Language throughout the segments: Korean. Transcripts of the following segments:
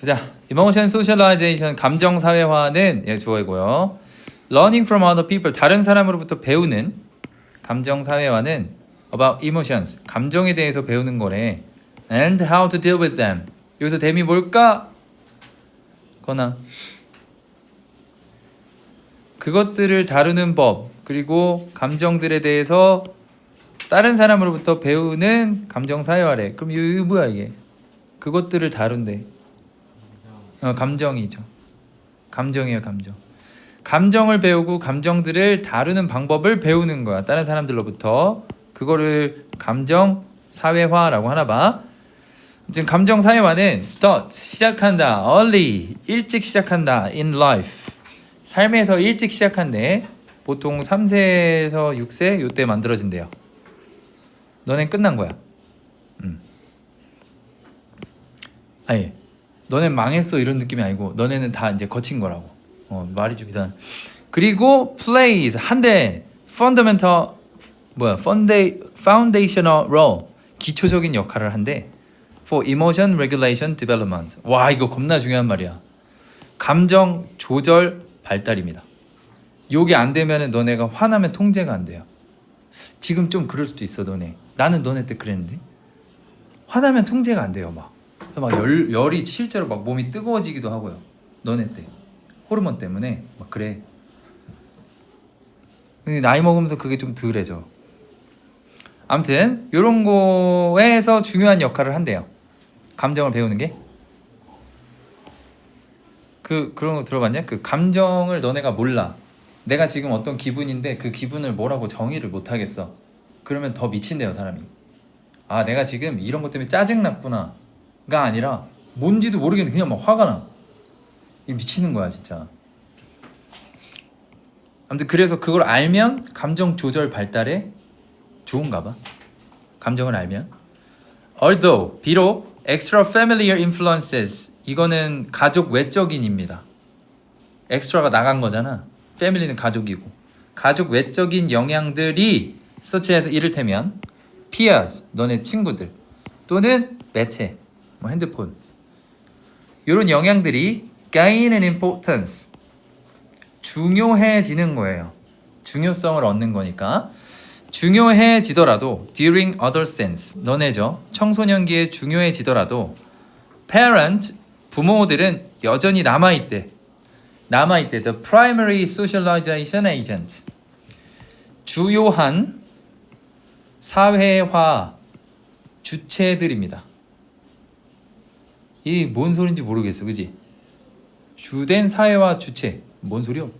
자, emotion socialization, 감정 사회화는 예, 주어이고요. learning from other people, 다른 사람으로부터 배우는 감정 사회화는 about emotions, 감정에 대해서 배우는 거래. and how to deal with them. 여기서 them이 뭘까? 거나 그것들을 다루는 법, 그리고 감정들에 대해서 다른 사람으로부터 배우는 감정 사회화래. 그럼 이거 뭐야 이게? 그것들을 다룬대. 감정이죠. 감정이에요, 감정. 감정을 배우고 감정들을 다루는 방법을 배우는 거야. 다른 사람들로부터. 그거를 감정 사회화라고 하나 봐. 지금 감정 사회화는 start, 시작한다. early, 일찍 시작한다. in life, 삶에서 일찍 시작한대. 보통 3세에서 6세 요때 만들어진대요. 너넨 끝난 거야. 아니, 너넨 망했어 이런 느낌이 아니고 너네는 다 이제 거친 거라고. 말이 좀 이상. 그리고 plays 한대 foundational role, 기초적인 역할을 한대. for emotion regulation development. 와, 이거 겁나 중요한 말이야. 감정 조절 발달입니다. 요게 안 되면은 너네가 화나면 통제가 안 돼요. 지금 좀 그럴 수도 있어 너네. 나는 너네 때 그랬는데 화나면 통제가 안 돼요. 막 열이 실제로 막 몸이 뜨거워지기도 하고요. 너네 때 호르몬 때문에 막 그래. 나이 먹으면서 그게 좀 덜해져. 아무튼 이런 거에서 중요한 역할을 한대요. 감정을 배우는 게. 그런 거 들어봤냐? 그 감정을 너네가 몰라. 내가 지금 어떤 기분인데 그 기분을 뭐라고 정의를 못 하겠어. 그러면 더 미친대요, 사람이. 아, 내가 지금 이런 것 때문에 짜증났구나 가 아니라 뭔지도 모르겠는데 그냥 막 화가 나. 이 미치는 거야 진짜. 아무튼 그래서 그걸 알면 감정 조절 발달에 좋은가 봐. 감정을 알면. Although, 비록 extra familiar influences, 이거는 가족 외적인입니다. extra가 나간 거잖아. family는 가족이고. 가족 외적인 영향들이 such as 이를테면 peers, 너네 친구들 또는 매체, 뭐 핸드폰, 이런 영향들이 gain in importance, 중요해지는 거예요. 중요성을 얻는 거니까. 중요해지더라도 during adolescence, 너네죠. 청소년기에 중요해지더라도 parent, 부모들은 여전히 남아있대. the primary socialization agent, 주요한 사회화 주체들입니다. 이 뭔 소린지 모르겠어, 그지? 주된 사회화 주체, 뭔 소리요?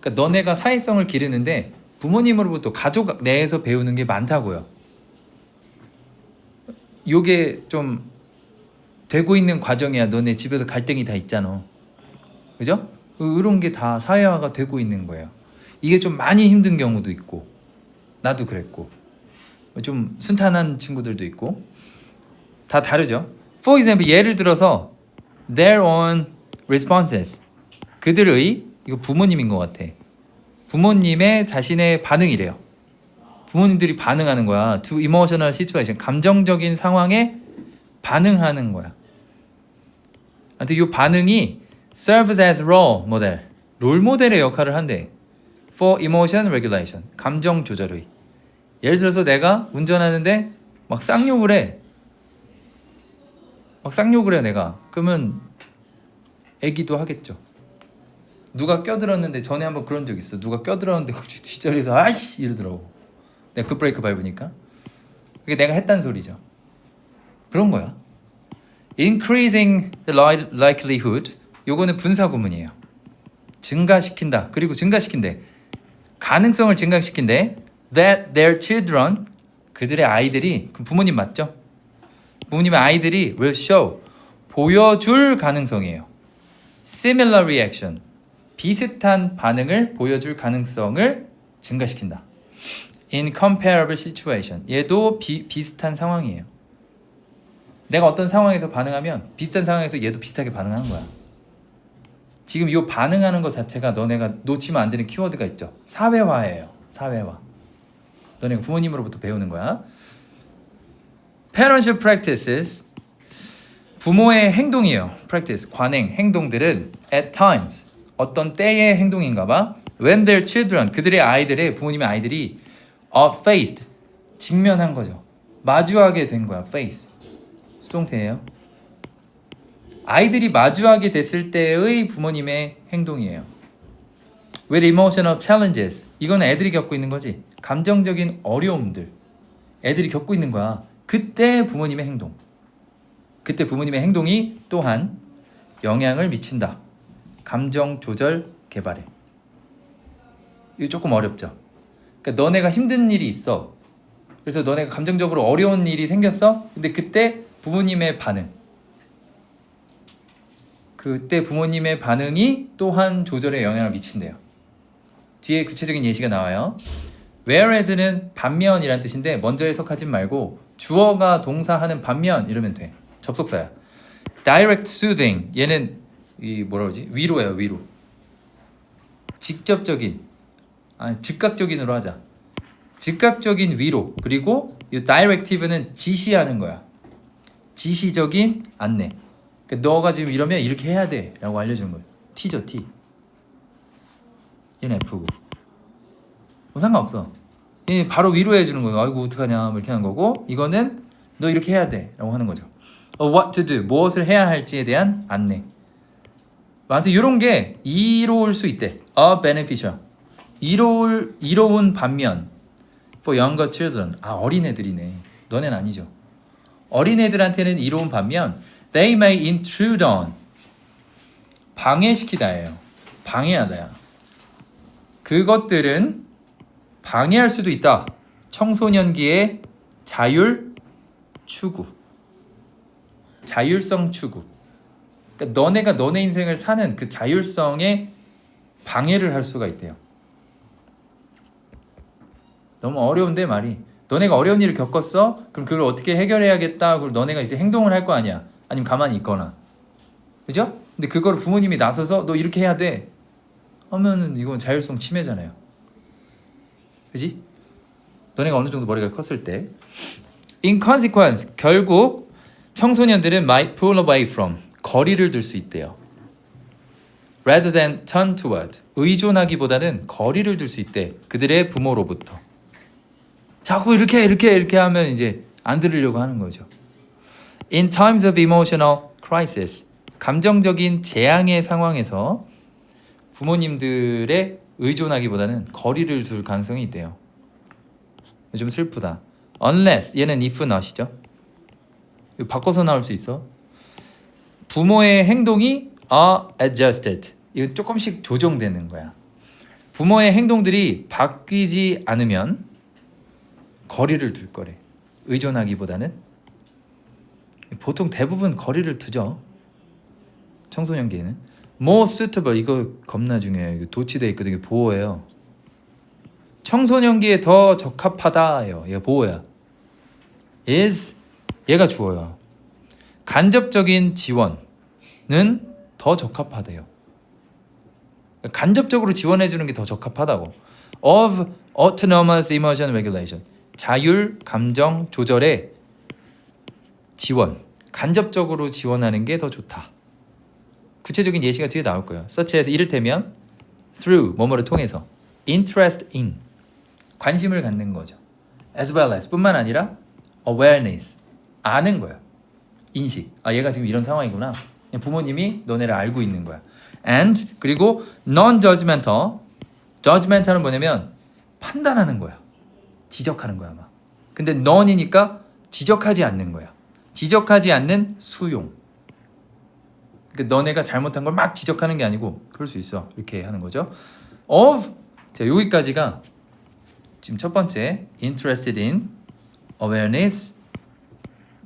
그러니까 너네가 사회성을 기르는데 부모님으로부터 가족 내에서 배우는 게 많다고요. 요게 좀 되고 있는 과정이야. 너네 집에서 갈등이 다 있잖아, 그죠? 이런 게 다 사회화가 되고 있는 거예요. 이게 좀 많이 힘든 경우도 있고, 나도 그랬고, 좀 순탄한 친구들도 있고, 다 다르죠. For example, 예를 들어서 their own responses, 그들의, 이거 부모님인 것 같아. 부모님의 자신의 반응이래요. 부모님들이 반응하는 거야. To emotional situation, 감정적인 상황에 반응하는 거야. 아무튼 이 반응이 serves as role model, 롤 모델의 역할을 한대. For emotion regulation, 감정 조절의. 예를 들어서 내가 운전하는데 막 쌍욕을 해. 내가. 그러면 애기도 하겠죠. 누가 껴들었는데, 전에 한번 그런 적 있어. 누가 껴들었는데 갑자기 뒷자리에서 아이씨 이러더라고. 내가 급브레이크 밟으니까. 그게 내가 했단 소리죠. 그런 거야. Increasing the likelihood, 요거는 분사 구문이에요. 증가시킨다. 그리고 증가시킨대. 가능성을 증가시킨대. That their children, 그들의 아이들이, 그 부모님 맞죠? 부모님의 아이들이 will show, 보여줄 가능성이에요. Similar reaction, 비슷한 반응을 보여줄 가능성을 증가시킨다. In comparable situation, 얘도 비슷한 상황이에요. 내가 어떤 상황에서 반응하면 비슷한 상황에서 얘도 비슷하게 반응하는 거야. 지금 이 반응하는 것 자체가 너네가 놓치면 안 되는 키워드가 있죠. 사회화예요. 사회화. 너네가 부모님으로부터 배우는 거야. Parental practices, 부모의 행동이에요. practice, 관행, 행동들은 at times, 어떤 때의 행동인가 봐. when their children, 그들의 아이들의 부모님의 아이들이 are faced, 직면한 거죠. 마주하게 된 거야. face. 수동태예요. 아이들이 마주하게 됐을 때의 부모님의 행동이에요. with emotional challenges, 이건 애들이 겪고 있는 거지. 감정적인 어려움들 애들이 겪고 있는 거야. 그때 부모님의 행동, 그때 부모님의 행동이 또한 영향을 미친다. 감정 조절 개발에. 이거 조금 어렵죠. 그러니까 너네가 힘든 일이 있어. 그래서 너네가 감정적으로 어려운 일이 생겼어. 근데 그때 부모님의 반응, 그때 부모님의 반응이 또한 조절에 영향을 미친대요. 뒤에 구체적인 예시가 나와요. whereas는 반면이란 뜻인데 먼저 해석하지 말고 주어가 동사하는 반면 이러면 돼. 접속사야. direct soothing, 얘는 이 뭐라 그러지? 위로예요. 위로. 직접적인, 즉각적인으로 하자. 즉각적인 위로. 그리고 이 directive는 지시하는 거야. 지시적인 안내. 그러니까 너가 지금 이러면 이렇게 해야 돼 라고 알려주는 거예요. T죠, T. 얘는 F고. 뭐 상관없어. 얘 바로 위로해 주는 거예요. 아이고 어떡하냐 뭐 이렇게 하는 거고, 이거는 너 이렇게 해야 돼 라고 하는 거죠. What to do, 무엇을 해야 할지에 대한 안내. 아무튼 이런 게 이로울 수 있대. beneficial, 이로운 반면 for younger children, 어린애들이네. 너넨 아니죠. 어린애들한테는 이로운 반면 they may intrude on, 방해시키다예요. 방해하다야. 그것들은 방해할 수도 있다. 청소년기의 자율 추구, 자율성 추구. 그러니까 너네가 너네 인생을 사는 그 자율성에 방해를 할 수가 있대요. 너무 어려운데 말이. 너네가 어려운 일을 겪었어? 그럼 그걸 어떻게 해결해야겠다. 그리고 너네가 이제 행동을 할 거 아니야. 아니면 가만히 있거나. 그죠? 근데 그걸 부모님이 나서서 너 이렇게 해야 돼 하면은 이건 자율성 침해잖아요. 그지? 너네가 어느 정도 머리가 컸을 때. In consequence, 결국 청소년들은 might pull away from, 거리를 둘 수 있대요. Rather than turn toward, 의존하기보다는 거리를 둘 수 있대. 그들의 부모로부터. 자꾸 이렇게 하면 이제 안 들으려고 하는 거죠. In times of emotional crisis, 감정적인 재앙의 상황에서 부모님들의 의존하기보다는 거리를 둘 가능성이 있대요. 좀 슬프다. Unless, 얘는 if not이죠. 이거 바꿔서 나올 수 있어. 부모의 행동이 are adjusted, 이거 조금씩 조정되는 거야. 부모의 행동들이 바뀌지 않으면 거리를 둘 거래. 의존하기보다는. 보통 대부분 거리를 두죠. 청소년기에는. More suitable, 이거 겁나 중요해요. 이거 도치돼 있거든요. 보호예요. 청소년기에 더 적합하다예요. 얘가 보호야. is, 얘가 주어요. 간접적인 지원은 더 적합하대요. 간접적으로 지원해 주는 게 더 적합하다고. Of autonomous emotion regulation, 자율 감정 조절의 지원, 간접적으로 지원하는 게 더 좋다. 구체적인 예시가 뒤에 나올 거예요. such as, 이를테면 through, 뭐뭐를 통해서, interest in, 관심을 갖는 거죠. as well as, 뿐만 아니라 awareness, 아는 거야. 인식, 얘가 지금 이런 상황이구나. 부모님이 너네를 알고 있는 거야. and, 그리고 non-judgmental, judgmental은 뭐냐면 판단하는 거야. 지적하는 거야 막. 근데 non이니까 지적하지 않는 거야. 지적하지 않는 수용. 그러니까 너네가 잘못한 걸 막 지적하는 게 아니고, 그럴 수 있어. 이렇게 하는 거죠. of, 자, 여기까지가 지금 첫 번째, interested in, awareness,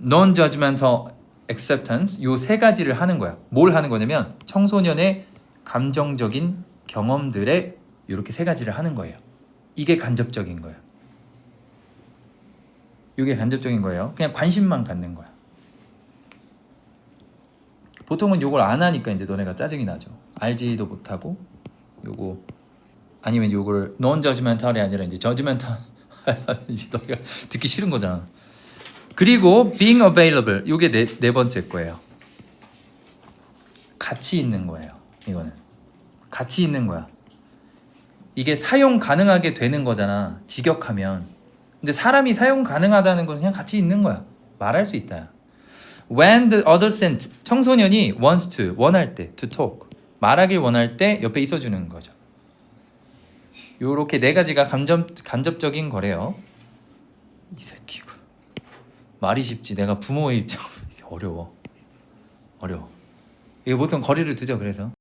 non-judgmental acceptance, 요 세 가지를 하는 거야. 뭘 하는 거냐면 청소년의 감정적인 경험들에 이렇게 세 가지를 하는 거예요. 이게 간접적인 거야. 이게 간접적인 거예요. 그냥 관심만 갖는 거야. 보통은 요걸 안 하니까 이제 너네가 짜증이 나죠. 알지도 못하고 요거, 아니면 요거를 non-judgmental이 아니라 이제 judgmental 이제 너희가 듣기 싫은 거잖아. 그리고 being available, 요게 네 번째 거예요. 가치 있는 거예요. 이거는 가치 있는 거야. 이게 사용 가능하게 되는 거잖아. 직역하면. 근데 사람이 사용 가능하다는 건 그냥 가치 있는 거야. 말할 수 있다. When the adolescent 청소년이 wants to 원할 때 to talk 말하길 원할 때 옆에 있어주는 거죠. 요렇게 네 가지가 간접적인 거래요. 이 새끼가 말이 쉽지 내가 부모의 입장으로 어려워. 이게 보통 거리를 두죠. 그래서